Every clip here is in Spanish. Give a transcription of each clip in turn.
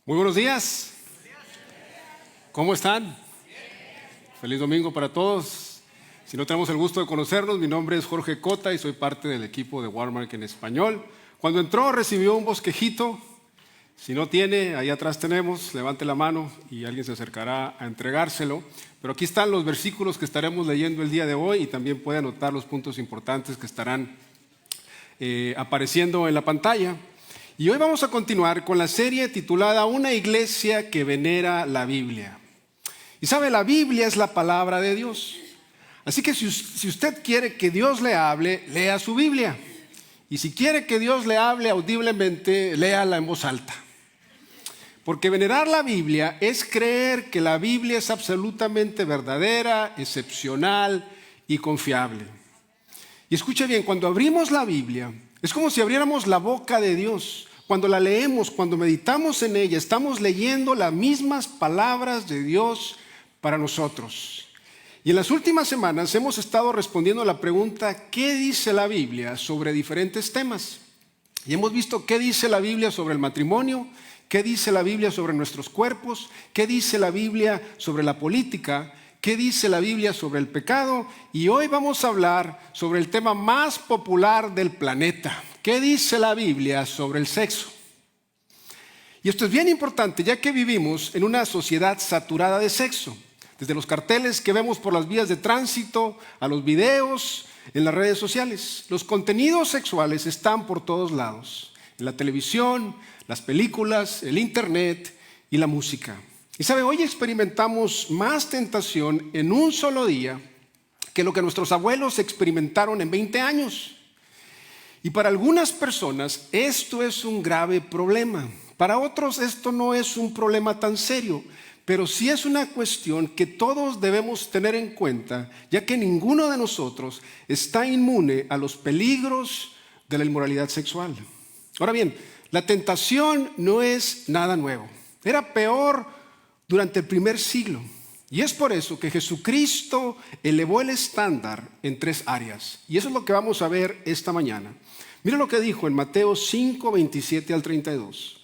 Muy buenos días. ¿Cómo están? Feliz domingo para todos. Si no tenemos el gusto de conocernos, mi nombre es Jorge Cota y soy parte del equipo de Walmart en español. Cuando entró recibió un bosquejito. Si no tiene, ahí atrás tenemos, levante la mano y alguien se acercará a entregárselo. Pero aquí están los versículos que estaremos leyendo el día de hoy y también puede anotar los puntos importantes que estarán apareciendo en la pantalla. Y hoy vamos a continuar con la serie titulada Una iglesia que venera la Biblia. Y sabe, la Biblia es la palabra de Dios. Así que si usted quiere que Dios le hable, lea su Biblia. Y si quiere que Dios le hable audiblemente, léala en voz alta. Porque venerar la Biblia es creer que la Biblia es absolutamente verdadera, excepcional y confiable. Y escuche bien, cuando abrimos la Biblia, es como si abriéramos la boca de Dios. Cuando la leemos, cuando meditamos en ella, estamos leyendo las mismas palabras de Dios para nosotros. Y en las últimas semanas hemos estado respondiendo a la pregunta, ¿qué dice la Biblia sobre diferentes temas? Y hemos visto qué dice la Biblia sobre el matrimonio, qué dice la Biblia sobre nuestros cuerpos, qué dice la Biblia sobre la política, qué dice la Biblia sobre el pecado. Y hoy vamos a hablar sobre el tema más popular del planeta. ¿Qué dice la Biblia sobre el sexo? Y esto es bien importante, ya que vivimos en una sociedad saturada de sexo. Desde los carteles que vemos por las vías de tránsito, a los videos, en las redes sociales. Los contenidos sexuales están por todos lados. En la televisión, las películas, el internet y la música. Y sabe, hoy experimentamos más tentación en un solo día que lo que nuestros abuelos experimentaron en 20 años. Y para algunas personas esto es un grave problema. Para otros esto no es un problema tan serio, pero sí es una cuestión que todos debemos tener en cuenta, ya que ninguno de nosotros está inmune a los peligros de la inmoralidad sexual. Ahora bien, la tentación no es nada nuevo. Era peor durante el primer siglo. Y es por eso que Jesucristo elevó el estándar en 3 áreas. Y eso es lo que vamos a ver esta mañana. Mira lo que dijo en Mateo 5, 27 al 32.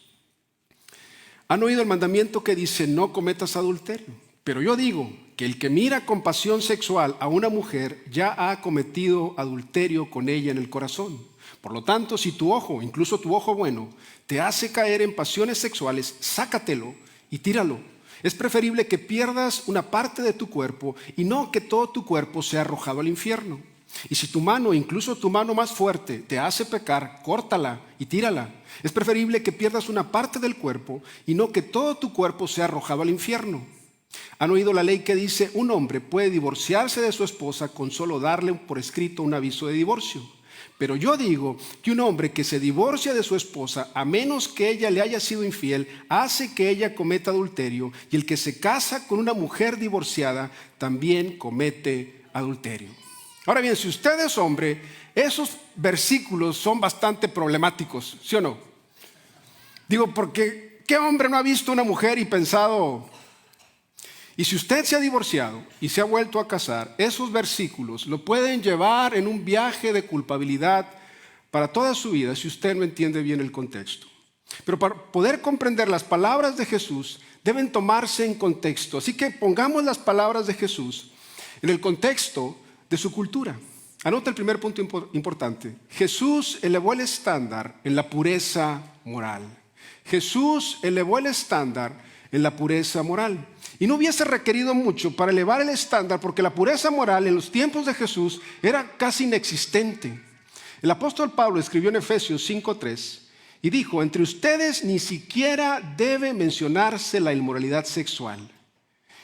Han oído el mandamiento que dice, no cometas adulterio. Pero yo digo que el que mira con pasión sexual a una mujer ya ha cometido adulterio con ella en el corazón. Por lo tanto, si tu ojo, incluso tu ojo bueno, te hace caer en pasiones sexuales, sácatelo y tíralo. Es preferible que pierdas una parte de tu cuerpo y no que todo tu cuerpo sea arrojado al infierno. Y si tu mano, incluso tu mano más fuerte, te hace pecar, córtala y tírala. Es preferible que pierdas una parte del cuerpo y no que todo tu cuerpo sea arrojado al infierno. Han oído la ley que dice, un hombre puede divorciarse de su esposa con solo darle por escrito un aviso de divorcio. Pero yo digo que un hombre que se divorcia de su esposa, a menos que ella le haya sido infiel, hace que ella cometa adulterio, y el que se casa con una mujer divorciada también comete adulterio. Ahora bien, si usted es hombre, esos versículos son bastante problemáticos, ¿sí o no? Digo, porque ¿qué hombre no ha visto una mujer y pensado? Y si usted se ha divorciado y se ha vuelto a casar, esos versículos lo pueden llevar en un viaje de culpabilidad para toda su vida si usted no entiende bien el contexto. Pero para poder comprender las palabras de Jesús, deben tomarse en contexto. Así que pongamos las palabras de Jesús en el contexto de su cultura. Anota el primer punto importante. Jesús elevó el estándar en la pureza moral. Jesús elevó el estándar en la pureza moral. Y no hubiese requerido mucho para elevar el estándar, porque la pureza moral en los tiempos de Jesús era casi inexistente. El apóstol Pablo escribió en Efesios 5:3 y dijo, entre ustedes ni siquiera debe mencionarse la inmoralidad sexual.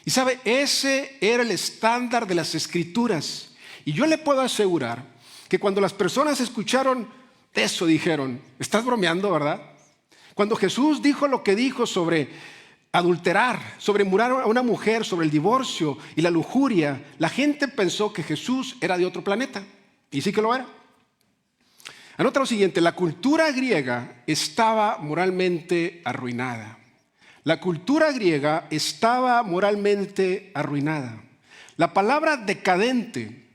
Y sabe, ese era el estándar de las Escrituras. Y yo le puedo asegurar que cuando las personas escucharon eso dijeron, estás bromeando, ¿verdad? Cuando Jesús dijo lo que dijo sobre adulterar, sobre murar a una mujer, sobre el divorcio y la lujuria, la gente pensó que Jesús era de otro planeta. Y sí que lo era. Anota lo siguiente, la cultura griega estaba moralmente arruinada. La cultura griega estaba moralmente arruinada. La palabra decadente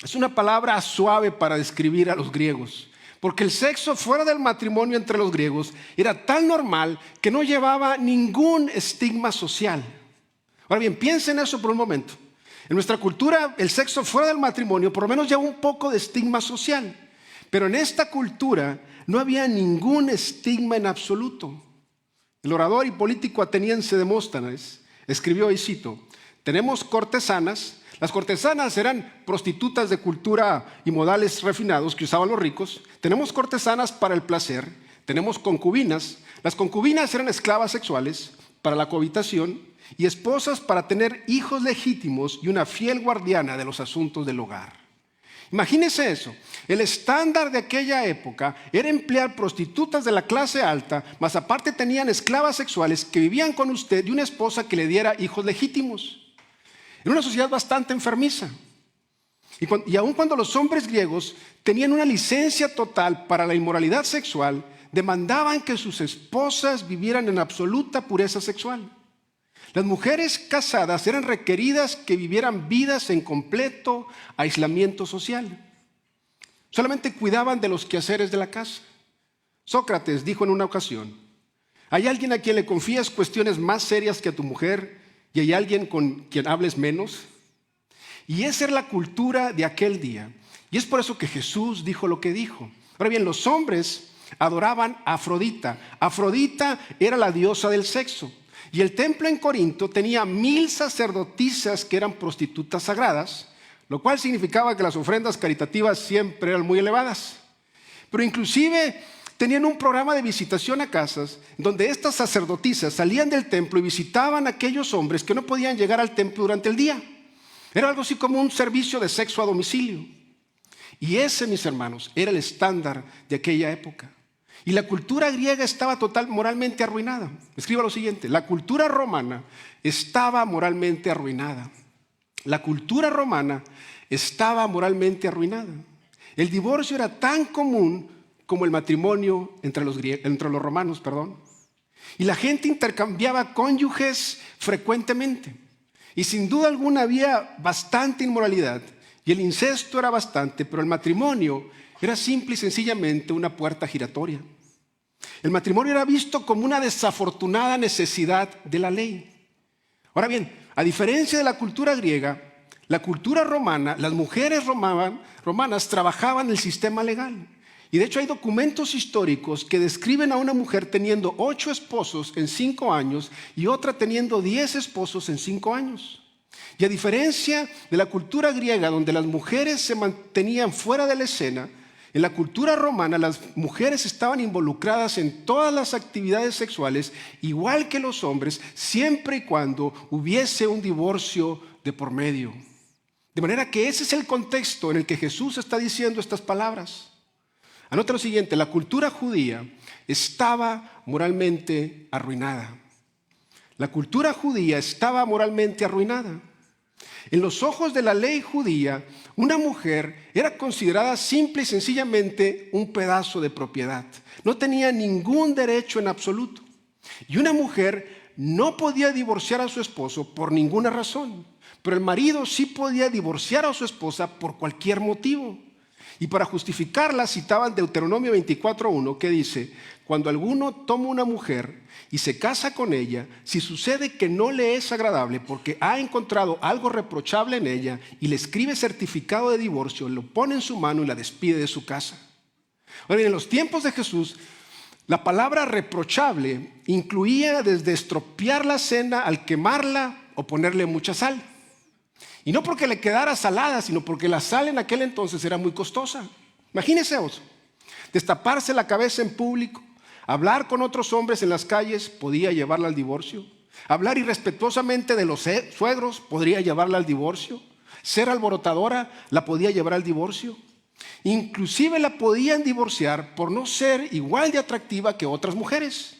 es una palabra suave para describir a los griegos, porque el sexo fuera del matrimonio entre los griegos era tan normal que no llevaba ningún estigma social. Ahora bien, piensen en eso por un momento. En nuestra cultura, el sexo fuera del matrimonio por lo menos lleva un poco de estigma social, pero en esta cultura no había ningún estigma en absoluto. El orador y político ateniense Demóstenes escribió, y cito: tenemos cortesanas. Las cortesanas eran prostitutas de cultura y modales refinados que usaban los ricos. Tenemos cortesanas para el placer. Tenemos concubinas. Las concubinas eran esclavas sexuales para la cohabitación y esposas para tener hijos legítimos y una fiel guardiana de los asuntos del hogar. Imagínese eso. El estándar de aquella época era emplear prostitutas de la clase alta, más aparte tenían esclavas sexuales que vivían con usted y una esposa que le diera hijos legítimos. Era una sociedad bastante enfermiza. Y aun cuando los hombres griegos tenían una licencia total para la inmoralidad sexual, demandaban que sus esposas vivieran en absoluta pureza sexual. Las mujeres casadas eran requeridas que vivieran vidas en completo aislamiento social. Solamente cuidaban de los quehaceres de la casa. Sócrates dijo en una ocasión: ¿hay alguien a quien le confías cuestiones más serias que a tu mujer y hay alguien con quien hables menos? Y esa era la cultura de aquel día. Y es por eso que Jesús dijo lo que dijo. Ahora bien, los hombres adoraban a Afrodita. Afrodita era la diosa del sexo. Y el templo en Corinto tenía 1000 sacerdotisas que eran prostitutas sagradas, lo cual significaba que las ofrendas caritativas siempre eran muy elevadas. Pero inclusive tenían un programa de visitación a casas donde estas sacerdotisas salían del templo y visitaban a aquellos hombres que no podían llegar al templo durante el día. Era algo así como un servicio de sexo a domicilio. Y ese, mis hermanos, era el estándar de aquella época. Y la cultura griega estaba moralmente arruinada. Escriba lo siguiente: la cultura romana estaba moralmente arruinada. La cultura romana estaba moralmente arruinada. El divorcio era tan común como el matrimonio entre los romanos. Y la gente intercambiaba cónyuges frecuentemente. Y sin duda alguna había bastante inmoralidad. Y el incesto era bastante, pero el matrimonio era simple y sencillamente una puerta giratoria. El matrimonio era visto como una desafortunada necesidad de la ley. Ahora bien, a diferencia de la cultura griega, la cultura romana, las mujeres romanas trabajaban el sistema legal. Y de hecho hay documentos históricos que describen a una mujer teniendo 8 esposos en 5 años y otra teniendo 10 esposos en 5 años. Y a diferencia de la cultura griega, donde las mujeres se mantenían fuera de la escena, en la cultura romana las mujeres estaban involucradas en todas las actividades sexuales, igual que los hombres, siempre y cuando hubiese un divorcio de por medio. De manera que ese es el contexto en el que Jesús está diciendo estas palabras. Anota lo siguiente: la cultura judía estaba moralmente arruinada. La cultura judía estaba moralmente arruinada. En los ojos de la ley judía, una mujer era considerada simple y sencillamente un pedazo de propiedad. No tenía ningún derecho en absoluto. Y una mujer no podía divorciar a su esposo por ninguna razón. Pero el marido sí podía divorciar a su esposa por cualquier motivo. Y para justificarla citaban Deuteronomio 24:1, que dice: cuando alguno toma una mujer y se casa con ella, si sucede que no le es agradable porque ha encontrado algo reprochable en ella y le escribe certificado de divorcio, lo pone en su mano y la despide de su casa. Ahora bien, en los tiempos de Jesús, la palabra reprochable incluía desde estropear la cena al quemarla o ponerle mucha sal. Y no porque le quedara salada, sino porque la sal en aquel entonces era muy costosa. Imagínese eso: destaparse la cabeza en público, hablar con otros hombres en las calles podía llevarla al divorcio. Hablar irrespetuosamente de los suegros podría llevarla al divorcio. Ser alborotadora la podía llevar al divorcio. Inclusive la podían divorciar por no ser igual de atractiva que otras mujeres.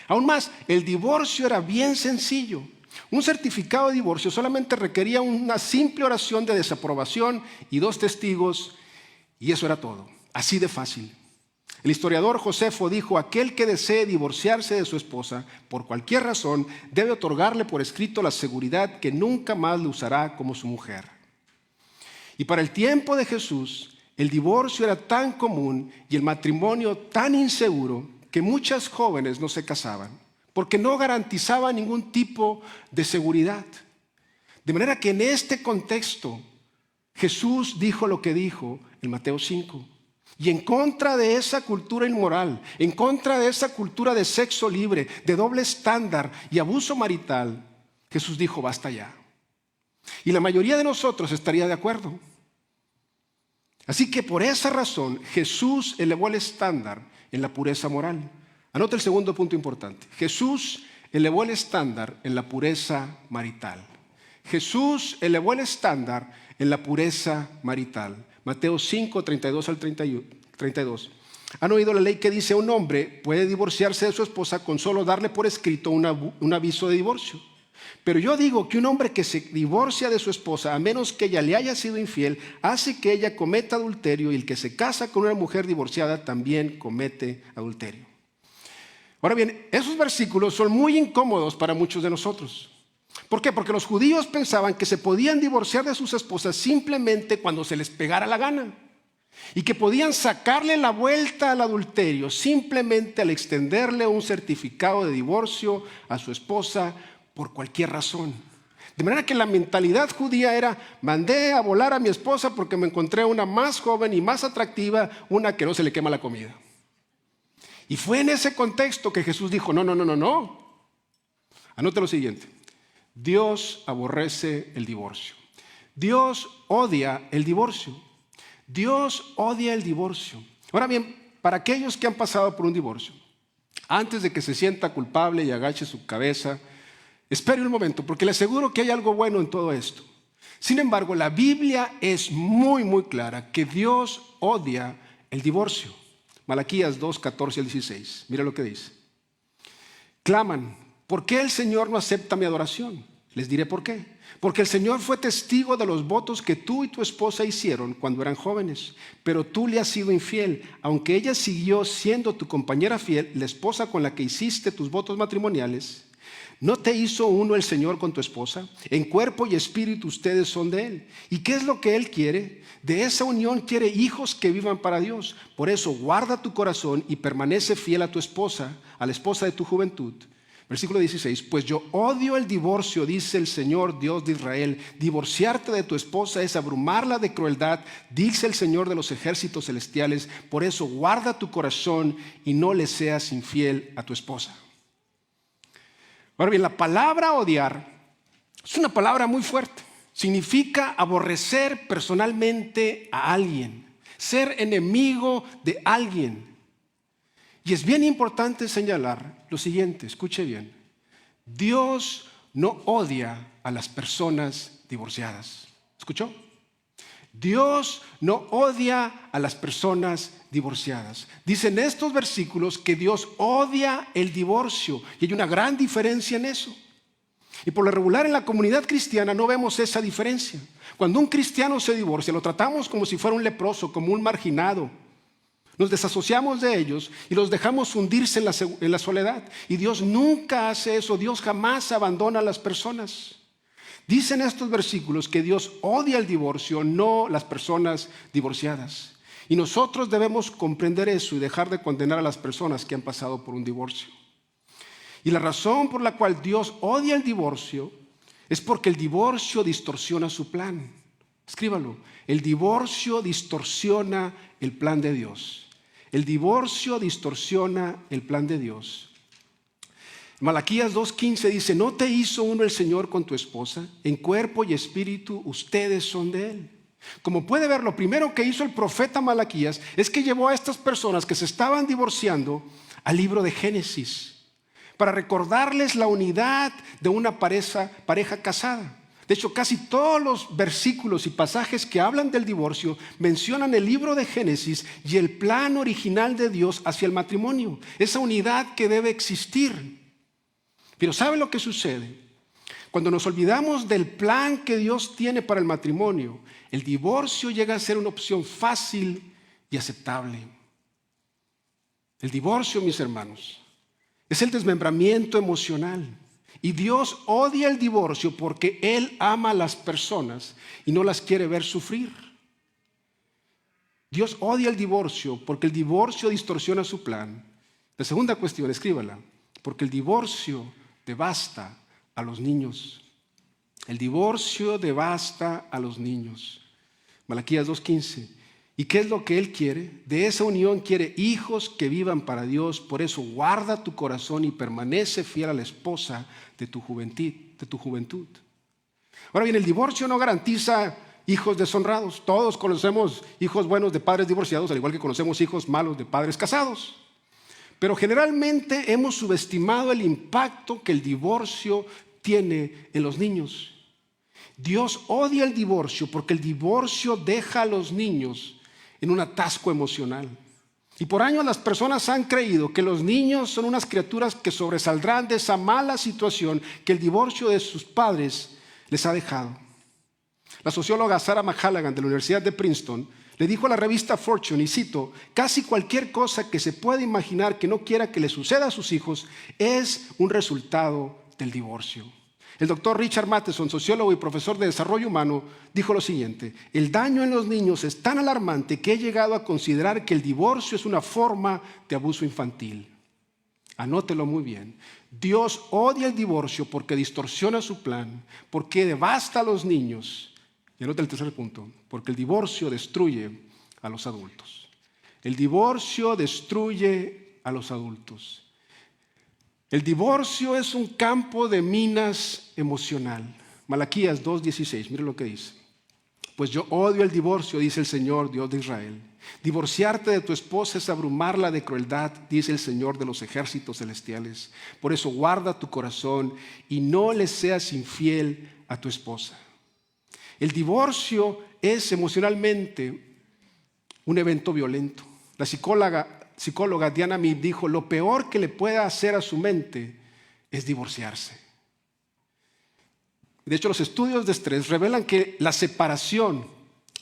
Aún más, el divorcio era bien sencillo. Un certificado de divorcio solamente requería una simple oración de desaprobación y 2 testigos, y eso era todo. Así de fácil. El historiador Josefo dijo: aquel que desee divorciarse de su esposa por cualquier razón debe otorgarle por escrito la seguridad que nunca más le usará como su mujer. Y para el tiempo de Jesús, el divorcio era tan común y el matrimonio tan inseguro que muchas jóvenes no se casaban porque no garantizaba ningún tipo de seguridad. De manera que en este contexto Jesús dijo lo que dijo en Mateo 5. Y en contra de esa cultura inmoral, en contra de esa cultura de sexo libre, de doble estándar y abuso marital, Jesús dijo, basta ya. Y la mayoría de nosotros estaría de acuerdo. Así que por esa razón Jesús elevó el estándar en la pureza moral. Anota el segundo punto importante. Jesús elevó el estándar en la pureza marital. Jesús elevó el estándar en la pureza marital. Mateo 5, 32 al 32. ¿Han oído la ley que dice un hombre puede divorciarse de su esposa con solo darle por escrito un aviso de divorcio? Pero yo digo que un hombre que se divorcia de su esposa, a menos que ella le haya sido infiel, hace que ella cometa adulterio, y el que se casa con una mujer divorciada también comete adulterio. Ahora bien, esos versículos son muy incómodos para muchos de nosotros. ¿Por qué? Porque los judíos pensaban que se podían divorciar de sus esposas simplemente cuando se les pegara la gana, y que podían sacarle la vuelta al adulterio simplemente al extenderle un certificado de divorcio a su esposa por cualquier razón. De manera que la mentalidad judía era: mandé a volar a mi esposa porque me encontré una más joven y más atractiva, una que no se le quema la comida. Y fue en ese contexto que Jesús dijo: no. Anote lo siguiente: Dios aborrece el divorcio. Dios odia el divorcio. Dios odia el divorcio. Ahora bien, para aquellos que han pasado por un divorcio, antes de que se sienta culpable y agache su cabeza, espere un momento, porque le aseguro que hay algo bueno en todo esto. Sin embargo, la Biblia es muy clara que Dios odia el divorcio. Malaquías 2, 14 al 16. Mira lo que dice. Claman: ¿por qué el Señor no acepta mi adoración? Les diré por qué. Porque el Señor fue testigo de los votos que tú y tu esposa hicieron cuando eran jóvenes. Pero tú le has sido infiel, aunque ella siguió siendo tu compañera fiel, la esposa con la que hiciste tus votos matrimoniales. ¿No te hizo uno el Señor con tu esposa? En cuerpo y espíritu ustedes son de Él. ¿Y qué es lo que Él quiere? De esa unión quiere hijos que vivan para Dios. Por eso guarda tu corazón y permanece fiel a tu esposa, a la esposa de tu juventud. Versículo 16, pues yo odio el divorcio, dice el Señor Dios de Israel. Divorciarte de tu esposa es abrumarla de crueldad, dice el Señor de los ejércitos celestiales. Por eso guarda tu corazón y no le seas infiel a tu esposa. Ahora bien, la palabra odiar es una palabra muy fuerte. Significa aborrecer personalmente a alguien, ser enemigo de alguien. Y es bien importante señalar lo siguiente, escuche bien: Dios no odia a las personas divorciadas. ¿Escuchó? Dios no odia a las personas divorciadas. Dicen estos versículos que Dios odia el divorcio, y hay una gran diferencia en eso. Y por lo regular en la comunidad cristiana no vemos esa diferencia. Cuando un cristiano se divorcia, lo tratamos como si fuera un leproso, como un marginado. Nos desasociamos de ellos y los dejamos hundirse en la soledad. Y Dios nunca hace eso. Dios jamás abandona a las personas. Dicen estos versículos que Dios odia el divorcio, no las personas divorciadas. Y nosotros debemos comprender eso y dejar de condenar a las personas que han pasado por un divorcio. Y la razón por la cual Dios odia el divorcio es porque el divorcio distorsiona su plan. Escríbalo: el divorcio distorsiona el plan de Dios. El divorcio distorsiona el plan de Dios. Malaquías 2:15 dice: ¿no te hizo uno el Señor con tu esposa? En cuerpo y espíritu ustedes son de Él. Como puede ver, lo primero que hizo el profeta Malaquías es que llevó a estas personas que se estaban divorciando al libro de Génesis, para recordarles la unidad de una pareja casada. De hecho, casi todos los versículos y pasajes que hablan del divorcio mencionan el libro de Génesis y el plan original de Dios hacia el matrimonio, esa unidad que debe existir. Pero ¿sabe lo que sucede? Cuando nos olvidamos del plan que Dios tiene para el matrimonio, el divorcio llega a ser una opción fácil y aceptable. El divorcio, mis hermanos, es el desmembramiento emocional. Y Dios odia el divorcio porque Él ama a las personas y no las quiere ver sufrir. Dios odia el divorcio porque el divorcio distorsiona su plan. La segunda cuestión, escríbala, porque el divorcio devasta a los niños. El divorcio devasta a los niños. Malaquías 2:15. ¿Y qué es lo que Él quiere? De esa unión quiere hijos que vivan para Dios. Por eso guarda tu corazón y permanece fiel a la esposa de tu juventud. Ahora bien, el divorcio no garantiza hijos deshonrados. Todos conocemos hijos buenos de padres divorciados, al igual que conocemos hijos malos de padres casados. Pero generalmente hemos subestimado el impacto que el divorcio tiene en los niños. Dios odia el divorcio porque el divorcio deja a los niños en un atasco emocional. Y por años las personas han creído que los niños son unas criaturas que sobresaldrán de esa mala situación que el divorcio de sus padres les ha dejado. La socióloga Sarah McCallaghan de la Universidad de Princeton le dijo a la revista Fortune, y cito, casi cualquier cosa que se pueda imaginar que no quiera que le suceda a sus hijos es un resultado del divorcio. El doctor Richard Matheson, sociólogo y profesor de desarrollo humano, dijo lo siguiente: el daño en los niños es tan alarmante que he llegado a considerar que el divorcio es una forma de abuso infantil. Anótelo muy bien. Dios odia el divorcio porque distorsiona su plan, porque devasta a los niños. Y anota el tercer punto, porque el divorcio destruye a los adultos. El divorcio destruye a los adultos. El divorcio es un campo de minas emocional. Malaquías 2:16, mire lo que dice. Pues yo odio el divorcio, dice el Señor, Dios de Israel. Divorciarte de tu esposa es abrumarla de crueldad, dice el Señor de los ejércitos celestiales. Por eso guarda tu corazón y no le seas infiel a tu esposa. El divorcio es emocionalmente un evento violento. La psicóloga Diana Mead dijo, lo peor que le pueda hacer a su mente es divorciarse. De hecho, los estudios de estrés revelan que la separación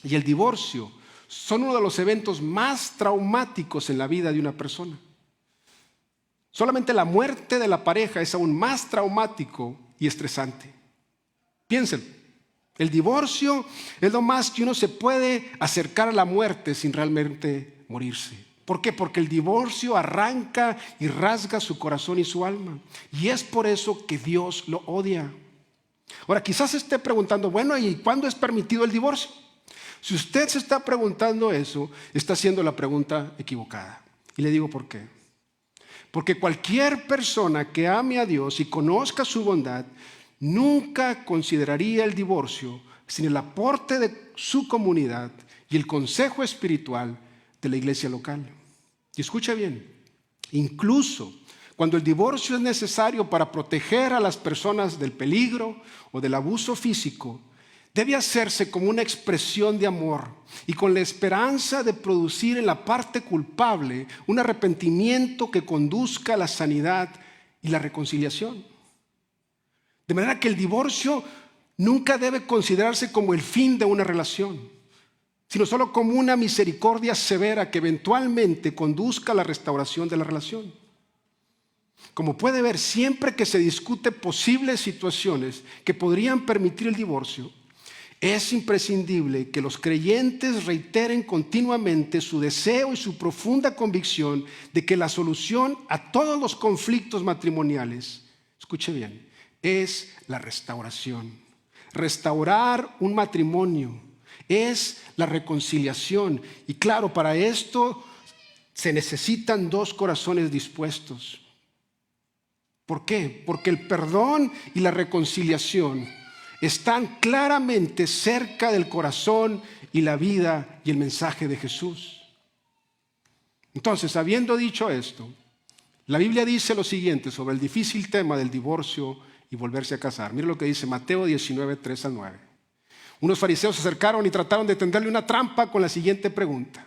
y el divorcio son uno de los eventos más traumáticos en la vida de una persona. Solamente la muerte de la pareja es aún más traumático y estresante. Piénsenlo. El divorcio es lo más que uno se puede acercar a la muerte sin realmente morirse. ¿Por qué? Porque el divorcio arranca y rasga su corazón y su alma. Y es por eso que Dios lo odia. Ahora, quizás se esté preguntando, bueno, ¿y cuándo es permitido el divorcio? Si usted se está preguntando eso, está haciendo la pregunta equivocada. Y le digo por qué. Porque cualquier persona que ame a Dios y conozca su bondad, nunca consideraría el divorcio sin el aporte de su comunidad y el consejo espiritual de la iglesia local. Y escucha bien, incluso cuando el divorcio es necesario para proteger a las personas del peligro o del abuso físico, debe hacerse como una expresión de amor y con la esperanza de producir en la parte culpable un arrepentimiento que conduzca a la sanidad y la reconciliación. De manera que el divorcio nunca debe considerarse como el fin de una relación, sino solo como una misericordia severa que eventualmente conduzca a la restauración de la relación. Como puede ver, siempre que se discute posibles situaciones que podrían permitir el divorcio, es imprescindible que los creyentes reiteren continuamente su deseo y su profunda convicción de que la solución a todos los conflictos matrimoniales, escuche bien, es la restauración. Restaurar un matrimonio es la reconciliación. Y claro, para esto se necesitan dos corazones dispuestos. ¿Por qué? Porque el perdón y la reconciliación están claramente cerca del corazón y la vida y el mensaje de Jesús. Entonces, habiendo dicho esto, la Biblia dice lo siguiente sobre el difícil tema del divorcio y volverse a casar. Mire lo que dice Mateo 19, 3-9. Unos fariseos se acercaron y trataron de tenderle una trampa con la siguiente pregunta.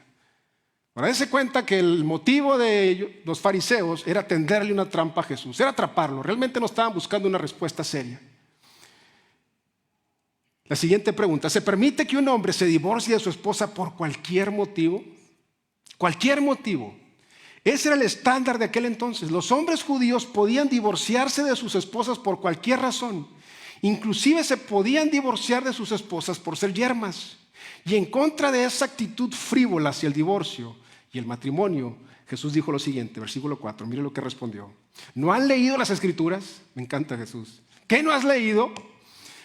Para darse cuenta que el motivo de ellos, los fariseos, era tenderle una trampa a Jesús, era atraparlo. Realmente no estaban buscando una respuesta seria. La siguiente pregunta: ¿se permite que un hombre se divorcie de su esposa por cualquier motivo? Cualquier motivo. Ese era el estándar de aquel entonces. Los hombres judíos podían divorciarse de sus esposas por cualquier razón. Inclusive se podían divorciar de sus esposas por ser yermas. Y en contra de esa actitud frívola hacia el divorcio y el matrimonio, Jesús dijo lo siguiente, versículo 4, mire lo que respondió. ¿No han leído las Escrituras? Me encanta Jesús. ¿Qué no has leído?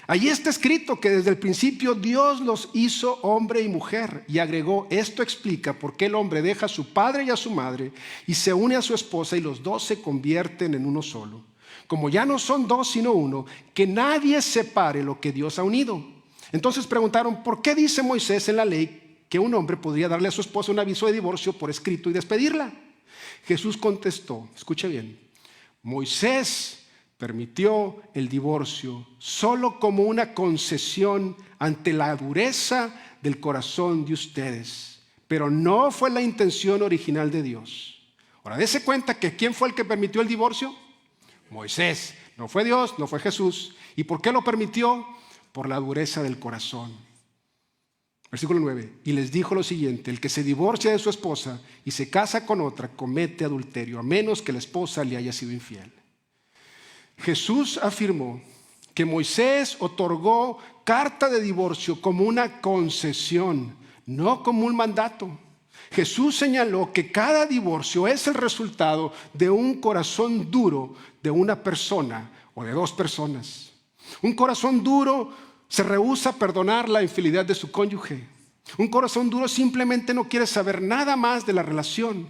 Allí está escrito que desde el principio Dios los hizo hombre y mujer. Y agregó, esto explica por qué el hombre deja a su padre y a su madre y se une a su esposa y los dos se convierten en uno solo. Como ya no son dos sino uno, que nadie separe lo que Dios ha unido. Entonces preguntaron, ¿por qué dice Moisés en la ley que un hombre podría darle a su esposa un aviso de divorcio por escrito y despedirla? Jesús contestó, escuche bien, Moisés permitió el divorcio solo como una concesión ante la dureza del corazón de ustedes, pero no fue la intención original de Dios. Ahora, dése cuenta que ¿quién fue el que permitió el divorcio? Moisés. No fue Dios, no fue Jesús. ¿Y por qué lo permitió? Por la dureza del corazón. Versículo 9. Y les dijo lo siguiente, el que se divorcia de su esposa y se casa con otra comete adulterio, a menos que la esposa le haya sido infiel. Jesús afirmó que Moisés otorgó carta de divorcio como una concesión, no como un mandato. Jesús señaló que cada divorcio es el resultado de un corazón duro de una persona o de dos personas. Un corazón duro se rehúsa a perdonar la infidelidad de su cónyuge. Un corazón duro simplemente no quiere saber nada más de la relación.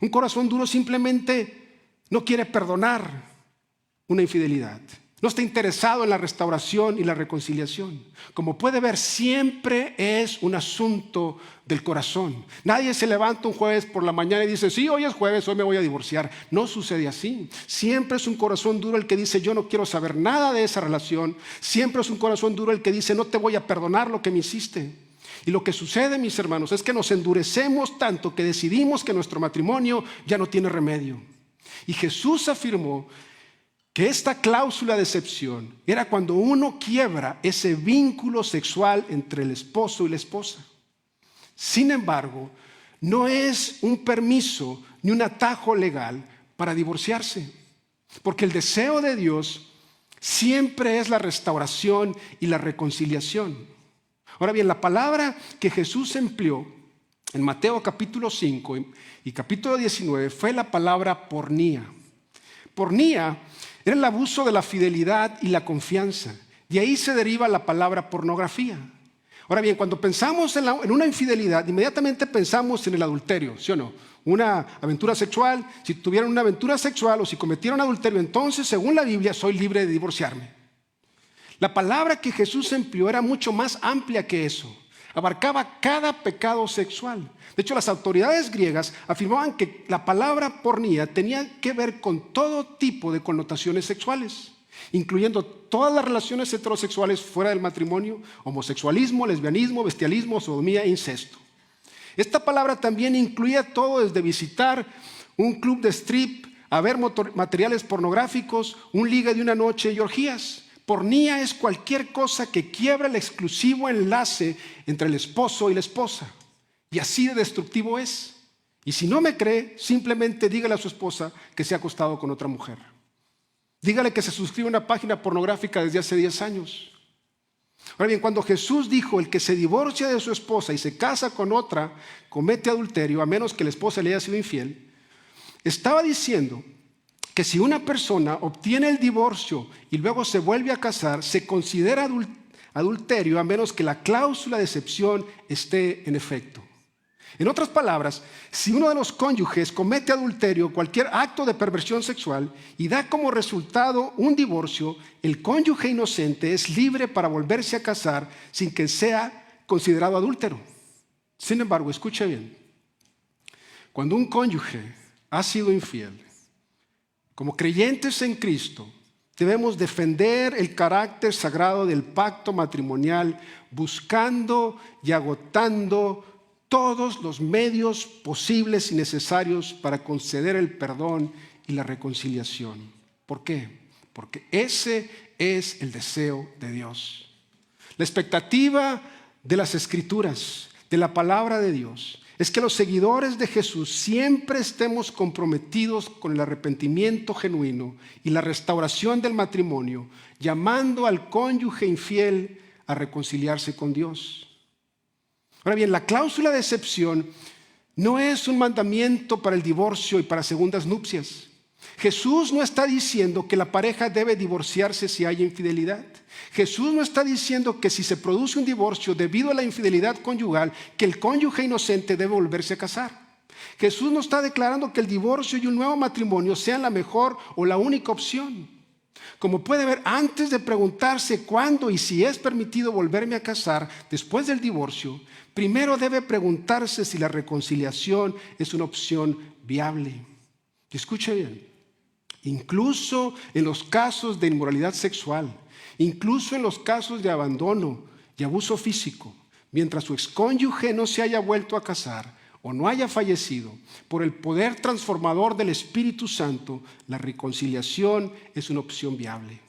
Un corazón duro simplemente no quiere perdonar una infidelidad. No está interesado en la restauración y la reconciliación. Como puede ver, siempre es un asunto del corazón. Nadie se levanta un jueves por la mañana y dice, sí, hoy es jueves, hoy me voy a divorciar. No sucede así. Siempre es un corazón duro el que dice, yo no quiero saber nada de esa relación. Siempre es un corazón duro el que dice, no te voy a perdonar lo que me hiciste. Y lo que sucede, mis hermanos, es que nos endurecemos tanto que decidimos que nuestro matrimonio ya no tiene remedio. Y Jesús afirmó que esta cláusula de excepción era cuando uno quiebra ese vínculo sexual entre el esposo y la esposa. Sin embargo, no es un permiso ni un atajo legal para divorciarse, porque el deseo de Dios siempre es la restauración y la reconciliación. Ahora bien, la palabra que Jesús empleó en Mateo capítulo 5 y capítulo 19 fue la palabra pornía. Pornía era el abuso de la fidelidad y la confianza. De ahí se deriva la palabra pornografía. Ahora bien, cuando pensamos en una infidelidad, inmediatamente pensamos en el adulterio, ¿sí o no? Una aventura sexual, si tuvieron una aventura sexual o si cometieron adulterio, entonces, según la Biblia, soy libre de divorciarme. La palabra que Jesús empleó era mucho más amplia que eso. Abarcaba cada pecado sexual. De hecho, las autoridades griegas afirmaban que la palabra pornía tenía que ver con todo tipo de connotaciones sexuales, incluyendo todas las relaciones heterosexuales fuera del matrimonio, homosexualismo, lesbianismo, bestialismo, sodomía e incesto. Esta palabra también incluía todo desde visitar un club de strip, a ver materiales pornográficos, un ligue de una noche y orgías. Pornía es cualquier cosa que quiebra el exclusivo enlace entre el esposo y la esposa. Y así de destructivo es. Y si no me cree, simplemente dígale a su esposa que se ha acostado con otra mujer. Dígale que se suscribe a una página pornográfica desde hace 10 años. Ahora bien, cuando Jesús dijo, el que se divorcia de su esposa y se casa con otra, comete adulterio, a menos que la esposa le haya sido infiel, estaba diciendo que si una persona obtiene el divorcio y luego se vuelve a casar, se considera adulterio a menos que la cláusula de excepción esté en efecto. En otras palabras, si uno de los cónyuges comete adulterio o cualquier acto de perversión sexual y da como resultado un divorcio, el cónyuge inocente es libre para volverse a casar sin que sea considerado adúltero. Sin embargo, escuche bien, cuando un cónyuge ha sido infiel, como creyentes en Cristo, debemos defender el carácter sagrado del pacto matrimonial, buscando y agotando todos los medios posibles y necesarios para conceder el perdón y la reconciliación. ¿Por qué? Porque ese es el deseo de Dios. La expectativa de las Escrituras, de la palabra de Dios, es que los seguidores de Jesús siempre estemos comprometidos con el arrepentimiento genuino y la restauración del matrimonio, llamando al cónyuge infiel a reconciliarse con Dios. Ahora bien, la cláusula de excepción no es un mandamiento para el divorcio y para segundas nupcias. Jesús no está diciendo que la pareja debe divorciarse si hay infidelidad. Jesús no está diciendo que si se produce un divorcio debido a la infidelidad conyugal, que el cónyuge inocente debe volverse a casar. Jesús no está declarando que el divorcio y un nuevo matrimonio sean la mejor o la única opción. Como puede ver, antes de preguntarse cuándo y si es permitido volverme a casar después del divorcio, primero debe preguntarse si la reconciliación es una opción viable. Y escuche bien, incluso en los casos de inmoralidad sexual, incluso en los casos de abandono y abuso físico, mientras su excónyuge no se haya vuelto a casar o no haya fallecido, por el poder transformador del Espíritu Santo, la reconciliación es una opción viable.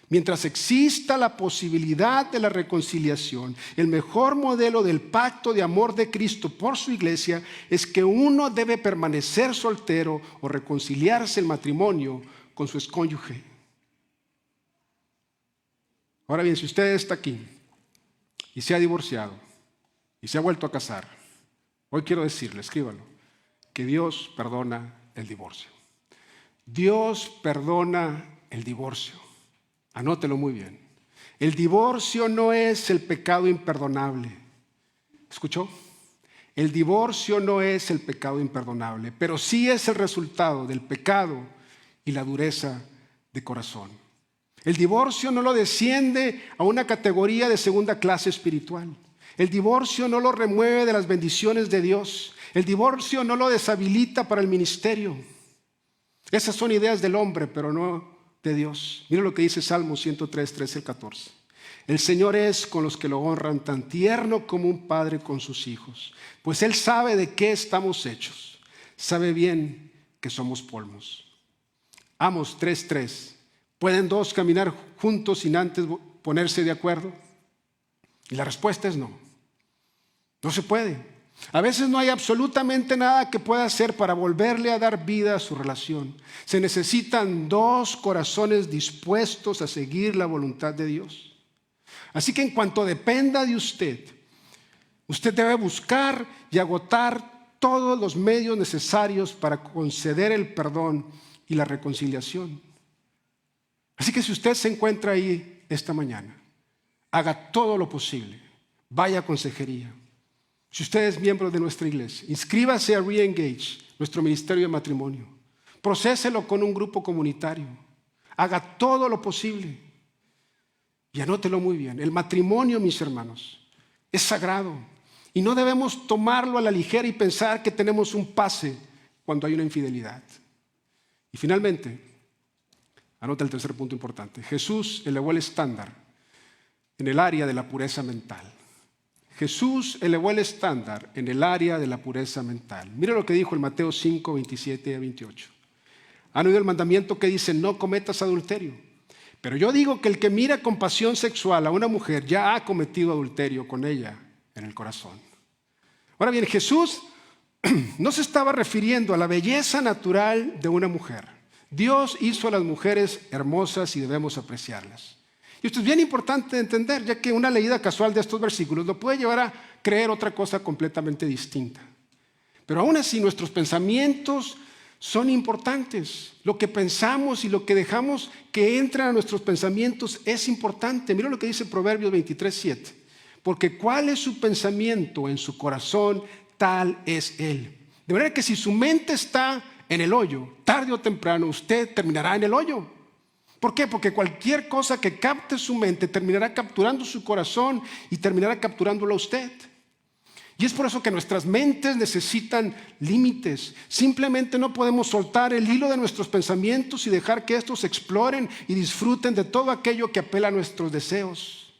Mientras exista la posibilidad de la reconciliación, el mejor modelo del pacto de amor de Cristo por su iglesia es que uno debe permanecer soltero o reconciliarse el matrimonio con su excónyuge. Ahora bien, si usted está aquí y se ha divorciado y se ha vuelto a casar, hoy quiero decirle, escríbalo, que Dios perdona el divorcio. Dios perdona el divorcio. Anótelo muy bien. El divorcio no es el pecado imperdonable. ¿Escuchó? El divorcio no es el pecado imperdonable, pero sí es el resultado del pecado y la dureza de corazón. El divorcio no lo desciende a una categoría de segunda clase espiritual. El divorcio no lo remueve de las bendiciones de Dios. El divorcio no lo deshabilita para el ministerio. Esas son ideas del hombre, pero no de Dios. Mira lo que dice Salmo 103, 13 al 14. El Señor es con los que lo honran tan tierno como un padre con sus hijos, pues Él sabe de qué estamos hechos. Sabe bien que somos polvos. Amos 3:3. ¿Pueden dos caminar juntos sin antes ponerse de acuerdo? Y la respuesta es no. No se puede. A veces no hay absolutamente nada que pueda hacer para volverle a dar vida a su relación. Se necesitan dos corazones dispuestos a seguir la voluntad de Dios. Así que en cuanto dependa de usted, usted debe buscar y agotar todos los medios necesarios para conceder el perdón y la reconciliación. Así que si usted se encuentra ahí esta mañana, haga todo lo posible, vaya a consejería. Si usted es miembro de nuestra iglesia, inscríbase a Reengage, nuestro ministerio de matrimonio. Procéselo con un grupo comunitario. Haga todo lo posible. Y anótelo muy bien. El matrimonio, mis hermanos, es sagrado. Y no debemos tomarlo a la ligera y pensar que tenemos un pase cuando hay una infidelidad. Y finalmente, anota el tercer punto importante. Jesús elevó el estándar en el área de la pureza mental. Jesús elevó el estándar en el área de la pureza mental. Mira lo que dijo en Mateo 5, 27 a 28. Han oído el mandamiento que dice: no cometas adulterio. Pero yo digo que el que mira con pasión sexual a una mujer ya ha cometido adulterio con ella en el corazón. Ahora bien, Jesús no se estaba refiriendo a la belleza natural de una mujer. Dios hizo a las mujeres hermosas y debemos apreciarlas. Y esto es bien importante de entender, ya que una leída casual de estos versículos lo puede llevar a creer otra cosa completamente distinta. Pero aún así nuestros pensamientos son importantes. Lo que pensamos y lo que dejamos que entre a nuestros pensamientos es importante. Mira lo que dice Proverbios 23:7. Porque cuál es su pensamiento en su corazón, tal es él. De manera que si su mente está en el hoyo, tarde o temprano usted terminará en el hoyo. ¿Por qué? Porque cualquier cosa que capte su mente terminará capturando su corazón y terminará capturándolo a usted. Y es por eso que nuestras mentes necesitan límites. Simplemente no podemos soltar el hilo de nuestros pensamientos y dejar que estos exploren y disfruten de todo aquello que apela a nuestros deseos.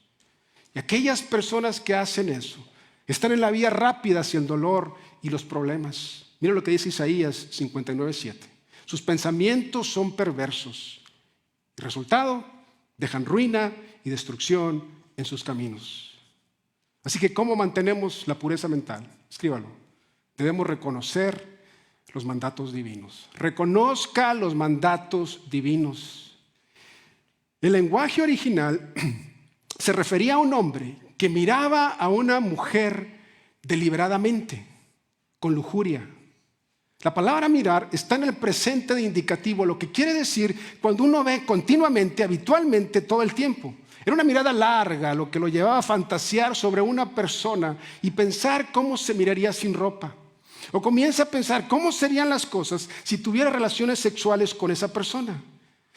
Y aquellas personas que hacen eso están en la vía rápida hacia el dolor y los problemas. Mira lo que dice Isaías 59:7. Sus pensamientos son perversos. El resultado, dejan ruina y destrucción en sus caminos. Así que, ¿cómo mantenemos la pureza mental? Escríbalo. debemos reconocer los mandatos divinos. Reconozca los mandatos divinos. El lenguaje original se refería a un hombre que miraba a una mujer deliberadamente, con lujuria. La palabra mirar está en el presente de indicativo, lo que quiere decir cuando uno ve continuamente, habitualmente, todo el tiempo. Era una mirada larga, lo que lo llevaba a fantasear sobre una persona y pensar cómo se miraría sin ropa. O comienza a pensar cómo serían las cosas si tuviera relaciones sexuales con esa persona.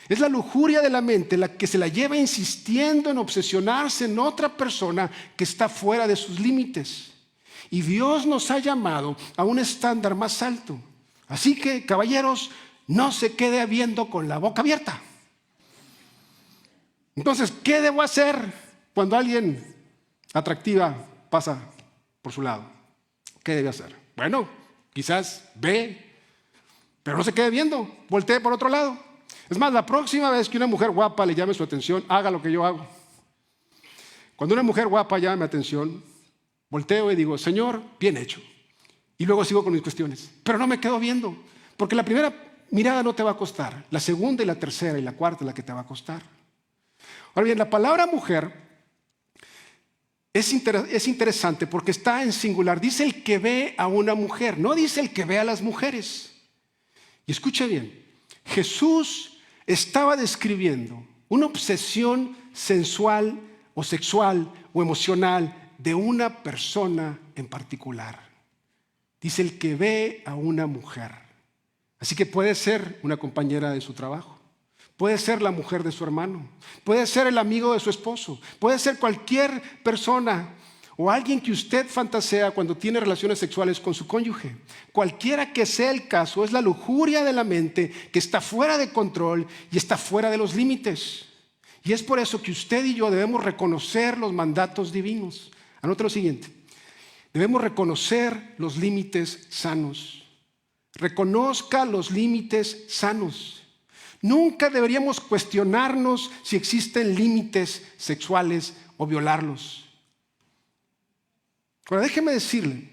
Es la lujuria de la mente la que se la lleva insistiendo en obsesionarse en otra persona que está fuera de sus límites. Y Dios nos ha llamado a un estándar más alto. Así que, caballeros, no se quede viendo con la boca abierta. Entonces, ¿qué debo hacer cuando alguien atractiva pasa por su lado? ¿Qué debe hacer? Bueno, quizás ve, pero no se quede viendo, voltee por otro lado. Es más, la próxima vez que una mujer guapa le llame su atención, haga lo que yo hago. Cuando una mujer guapa llame mi atención, volteo y digo, Señor, bien hecho. Y luego sigo con mis cuestiones. Pero no me quedo viendo, porque la primera mirada no te va a costar. La segunda y la tercera y la cuarta es la que te va a costar. Ahora bien, la palabra mujer es interesante porque está en singular. Dice el que ve a una mujer, no dice el que ve a las mujeres. Y escuche bien, Jesús estaba describiendo una obsesión sensual o sexual o emocional de una persona en particular. Dice el que ve a una mujer. Así que puede ser una compañera de su trabajo, puede ser la mujer de su hermano, puede ser el amigo de su esposo, puede ser cualquier persona o alguien que usted fantasea cuando tiene relaciones sexuales con su cónyuge. Cualquiera que sea el caso, es la lujuria de la mente que está fuera de control y está fuera de los límites. Y es por eso que usted y yo debemos reconocer los mandatos divinos. Anote lo siguiente. Debemos reconocer los límites sanos. Reconozca los límites sanos. Nunca deberíamos cuestionarnos si existen límites sexuales o violarlos. Ahora déjeme decirle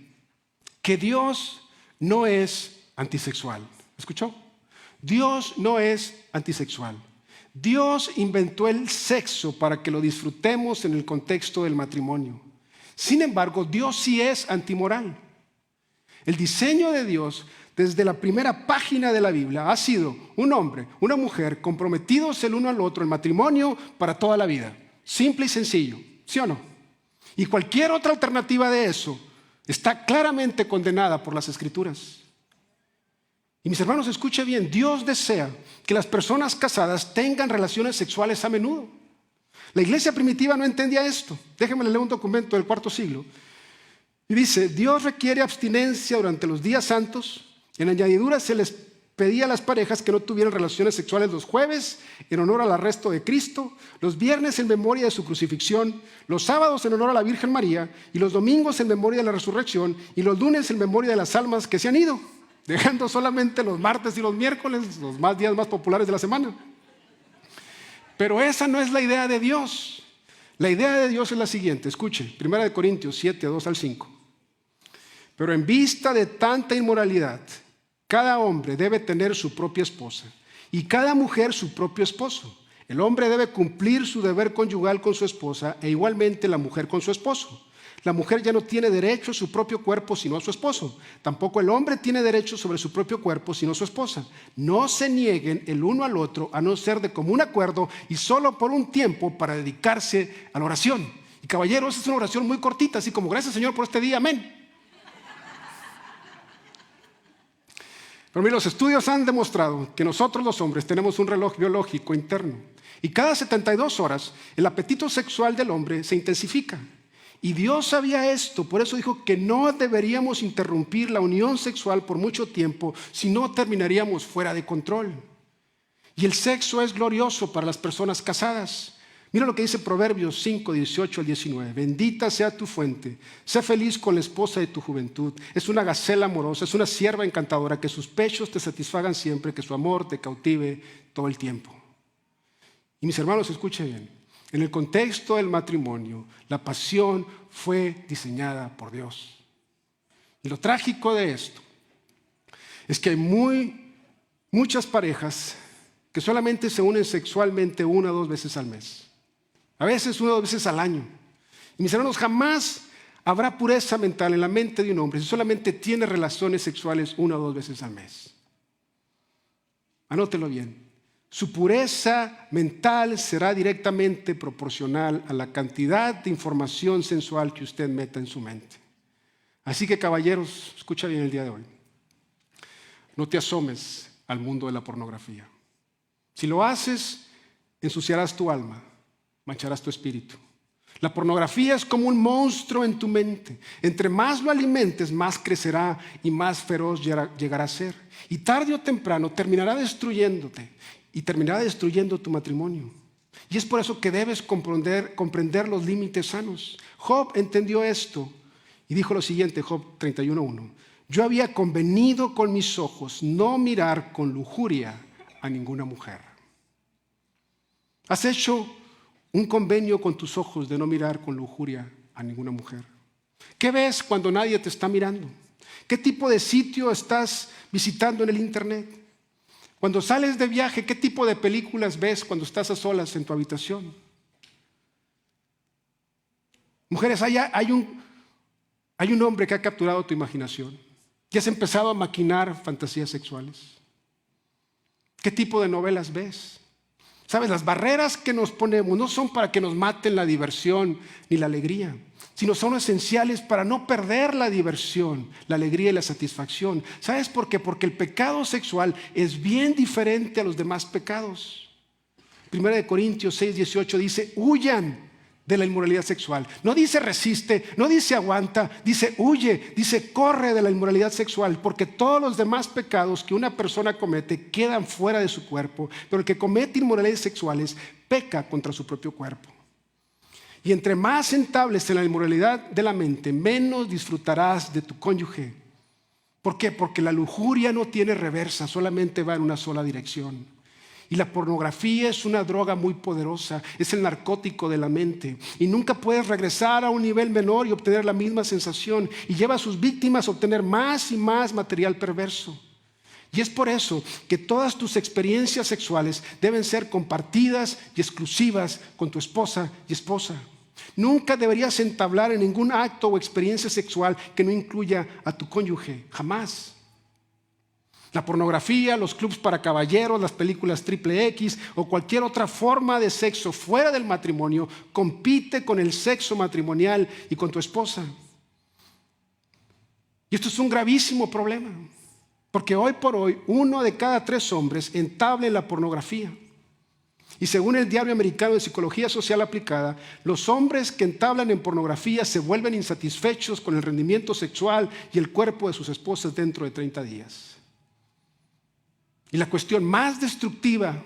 que Dios no es antisexual. ¿Escuchó? Dios no es antisexual. Dios inventó el sexo para que lo disfrutemos en el contexto del matrimonio. Sin embargo, Dios sí es antimoral. El diseño de Dios desde la primera página de la Biblia ha sido un hombre, una mujer comprometidos el uno al otro en matrimonio para toda la vida. Simple y sencillo, ¿sí o no? Y cualquier otra alternativa de eso está claramente condenada por las Escrituras. Y mis hermanos, escuche bien, Dios desea que las personas casadas tengan relaciones sexuales a menudo. La iglesia primitiva no entendía esto. Déjenme leer un documento del IV siglo. Y dice, Dios requiere abstinencia durante los días santos. En añadidura se les pedía a las parejas que no tuvieran relaciones sexuales los jueves en honor al arresto de Cristo, los viernes en memoria de su crucifixión, los sábados en honor a la Virgen María y los domingos en memoria de la resurrección y los lunes en memoria de las almas que se han ido, dejando solamente los martes y los miércoles, los días más populares de la semana. Pero esa no es la idea de Dios. La idea de Dios es la siguiente, escuche, 1 Corintios 7, 2 al 5. Pero en vista de tanta inmoralidad, cada hombre debe tener su propia esposa y cada mujer su propio esposo. El hombre debe cumplir su deber conyugal con su esposa e igualmente la mujer con su esposo. La mujer ya no tiene derecho a su propio cuerpo sino a su esposo. Tampoco el hombre tiene derecho sobre su propio cuerpo sino a su esposa. No se nieguen el uno al otro a no ser de común acuerdo y solo por un tiempo para dedicarse a la oración. Y caballeros, es una oración muy cortita, así como gracias Señor por este día, amén. Pero mira, los estudios han demostrado que nosotros los hombres tenemos un reloj biológico interno y cada 72 horas el apetito sexual del hombre se intensifica. Y Dios sabía esto, por eso dijo que no deberíamos interrumpir la unión sexual por mucho tiempo, si no terminaríamos fuera de control. Y el sexo es glorioso para las personas casadas. Mira lo que dice Proverbios 5, 18 al 19. Bendita sea tu fuente, sé feliz con la esposa de tu juventud. Es una gacela amorosa, es una sierva encantadora, que sus pechos te satisfagan siempre, que su amor te cautive todo el tiempo. Y mis hermanos, escuchen bien. En el contexto del matrimonio, la pasión fue diseñada por Dios. Y lo trágico de esto es que hay muchas parejas que solamente se unen sexualmente 1 o 2 veces al mes. A veces 1 o 2 veces al año. Y mis hermanos, jamás habrá pureza mental en la mente de un hombre si solamente tiene relaciones sexuales 1 o 2 veces al mes. Anótelo bien. Su pureza mental será directamente proporcional a la cantidad de información sensual que usted meta en su mente. Así que, caballeros, escucha bien el día de hoy. No te asomes al mundo de la pornografía. Si lo haces, ensuciarás tu alma, mancharás tu espíritu. La pornografía es como un monstruo en tu mente. Entre más lo alimentes, más crecerá y más feroz llegará a ser. Y tarde o temprano terminará destruyéndote y terminará destruyendo tu matrimonio. Y es por eso que debes comprender los límites sanos. Job entendió esto y dijo lo siguiente, Job 31:1. Yo había convenido con mis ojos no mirar con lujuria a ninguna mujer. ¿Has hecho un convenio con tus ojos de no mirar con lujuria a ninguna mujer? ¿Qué ves cuando nadie te está mirando? ¿Qué tipo de sitio estás visitando en el internet? Cuando sales de viaje, ¿qué tipo de películas ves cuando estás a solas en tu habitación? Mujeres, hay un hombre que ha capturado tu imaginación y has empezado a maquinar fantasías sexuales. ¿Qué tipo de novelas ves? ¿Sabes? Las barreras que nos ponemos no son para que nos maten la diversión ni la alegría, sino son esenciales para no perder la diversión, la alegría y la satisfacción. ¿Sabes por qué? Porque el pecado sexual es bien diferente a los demás pecados. 1 Corintios 6:18 dice, huyan de la inmoralidad sexual. No dice resiste, no dice aguanta, dice huye, dice corre de la inmoralidad sexual, porque todos los demás pecados que una persona comete quedan fuera de su cuerpo, pero el que comete inmoralidades sexuales peca contra su propio cuerpo. Y entre más entables en la inmoralidad de la mente, menos disfrutarás de tu cónyuge. ¿Por qué? Porque la lujuria no tiene reversa, solamente va en una sola dirección. Y la pornografía es una droga muy poderosa, es el narcótico de la mente. Y nunca puedes regresar a un nivel menor y obtener la misma sensación. Y lleva a sus víctimas a obtener más y más material perverso. Y es por eso que todas tus experiencias sexuales deben ser compartidas y exclusivas con tu esposa y esposa. Nunca deberías entablar en ningún acto o experiencia sexual que no incluya a tu cónyuge, jamás. La pornografía, los clubs para caballeros, las películas XXX o cualquier otra forma de sexo fuera del matrimonio compite con el sexo matrimonial y con tu esposa. Y esto es un gravísimo problema, porque hoy por hoy 1 de cada 3 hombres entabla en la pornografía. Y según el Diario Americano de Psicología Social Aplicada, los hombres que entablan en pornografía se vuelven insatisfechos con el rendimiento sexual y el cuerpo de sus esposas dentro de 30 días. Y la cuestión más destructiva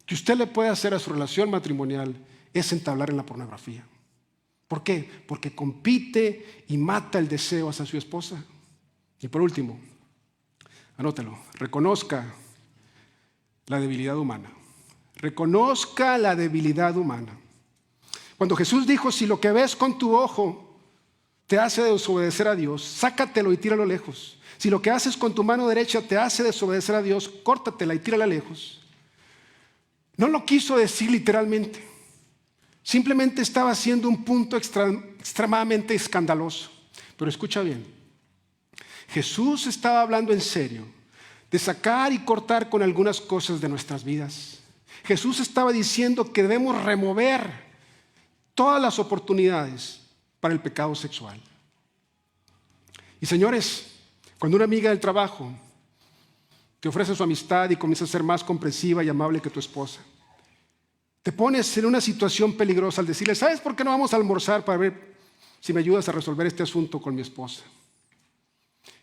que usted le puede hacer a su relación matrimonial es entablar en la pornografía. ¿Por qué? Porque compite y mata el deseo hacia su esposa. Y por último, anótelo, reconozca la debilidad humana. Reconozca la debilidad humana. Cuando Jesús dijo, si lo que ves con tu ojo te hace desobedecer a Dios, sácatelo y tíralo lejos. Si lo que haces con tu mano derecha te hace desobedecer a Dios, córtatela y tírala lejos. No lo quiso decir literalmente. Simplemente estaba haciendo un punto extremadamente escandaloso. Pero escucha bien. Jesús estaba hablando en serio de sacar y cortar con algunas cosas de nuestras vidas. Jesús estaba diciendo que debemos remover todas las oportunidades para el pecado sexual. Y señores, cuando una amiga del trabajo te ofrece su amistad y comienza a ser más comprensiva y amable que tu esposa, te pones en una situación peligrosa al decirle, ¿sabes por qué no vamos a almorzar para ver si me ayudas a resolver este asunto con mi esposa?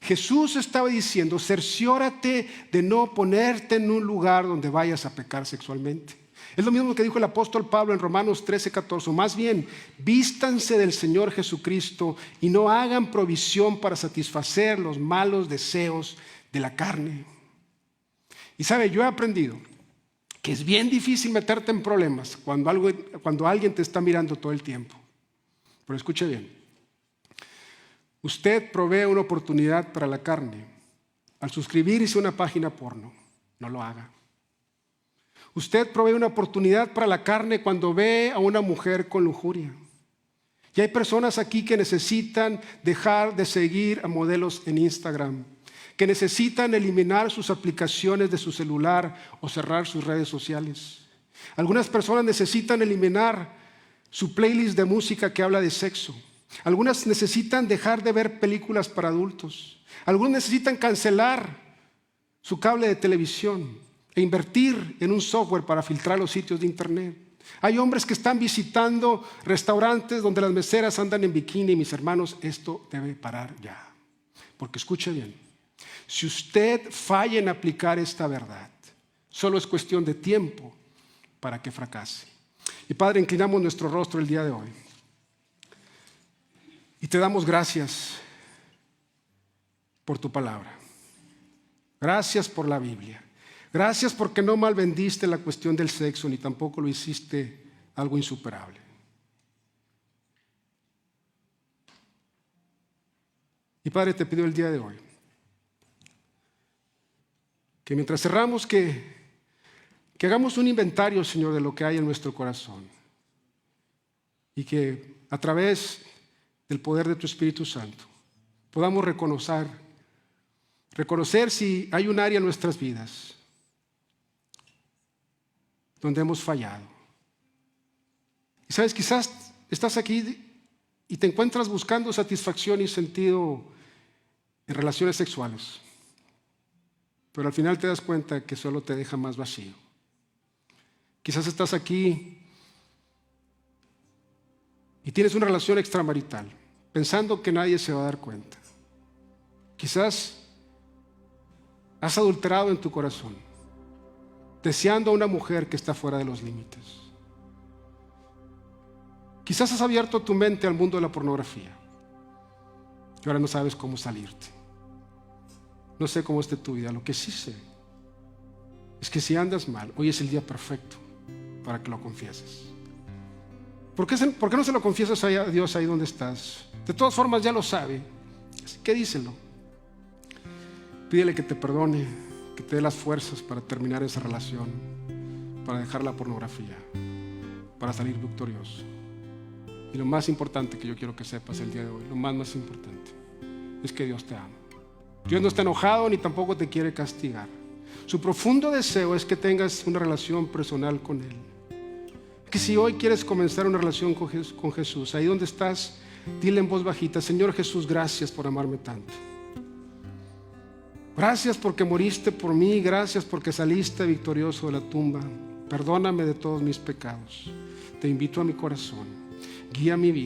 Jesús estaba diciendo, cerciórate de no ponerte en un lugar donde vayas a pecar sexualmente. Es lo mismo que dijo el apóstol Pablo en Romanos 13:14. Más bien, vístanse del Señor Jesucristo y no hagan provisión para satisfacer los malos deseos de la carne. Y sabe, yo he aprendido que es bien difícil meterte en problemas cuando alguien te está mirando todo el tiempo. Pero escuche bien. Usted provee una oportunidad para la carne al suscribirse a una página porno. No lo haga. Usted provee una oportunidad para la carne cuando ve a una mujer con lujuria. Y hay personas aquí que necesitan dejar de seguir a modelos en Instagram, que necesitan eliminar sus aplicaciones de su celular o cerrar sus redes sociales. Algunas personas necesitan eliminar su playlist de música que habla de sexo. Algunas necesitan dejar de ver películas para adultos. Algunos necesitan cancelar su cable de televisión e invertir en un software para filtrar los sitios de internet. Hay hombres que están visitando restaurantes donde las meseras andan en bikini. Mis hermanos, esto debe parar ya. Porque escuche bien, si usted falla en aplicar esta verdad, solo es cuestión de tiempo para que fracase. Y Padre, inclinamos nuestro rostro el día de hoy y te damos gracias por tu palabra. Gracias por la Biblia. Gracias porque no malvendiste la cuestión del sexo ni tampoco lo hiciste algo insuperable. Y Padre, te pido el día de hoy que mientras cerramos que hagamos un inventario, Señor, de lo que hay en nuestro corazón y que a través del poder de tu Espíritu Santo podamos reconocer si hay un área en nuestras vidas donde hemos fallado. Y sabes, quizás estás aquí y te encuentras buscando satisfacción y sentido en relaciones sexuales, pero al final te das cuenta que solo te deja más vacío. Quizás estás aquí y tienes una relación extramarital, pensando que nadie se va a dar cuenta. Quizás has adulterado en tu corazón, deseando a una mujer que está fuera de los límites. Quizás has abierto tu mente al mundo de la pornografía y ahora no sabes cómo salirte. No sé cómo esté tu vida. Lo que sí sé es que si andas mal, hoy es el día perfecto para que lo confieses. ¿Por qué no se lo confiesas a Dios ahí donde estás? De todas formas ya lo sabe, así que díselo. Pídele que te perdone, que te dé las fuerzas para terminar esa relación, para dejar la pornografía, para salir victorioso. Y lo más importante que yo quiero que sepas el día de hoy, lo más importante, es que Dios te ama. Dios no está enojado ni tampoco te quiere castigar. Su profundo deseo es que tengas una relación personal con Él. Que si hoy quieres comenzar una relación con Jesús, ahí donde estás, dile en voz bajita: Señor Jesús, gracias por amarme tanto. Gracias porque moriste por mí, gracias porque saliste victorioso de la tumba. Perdóname de todos mis pecados. Te invito a mi corazón. Guía mi vida.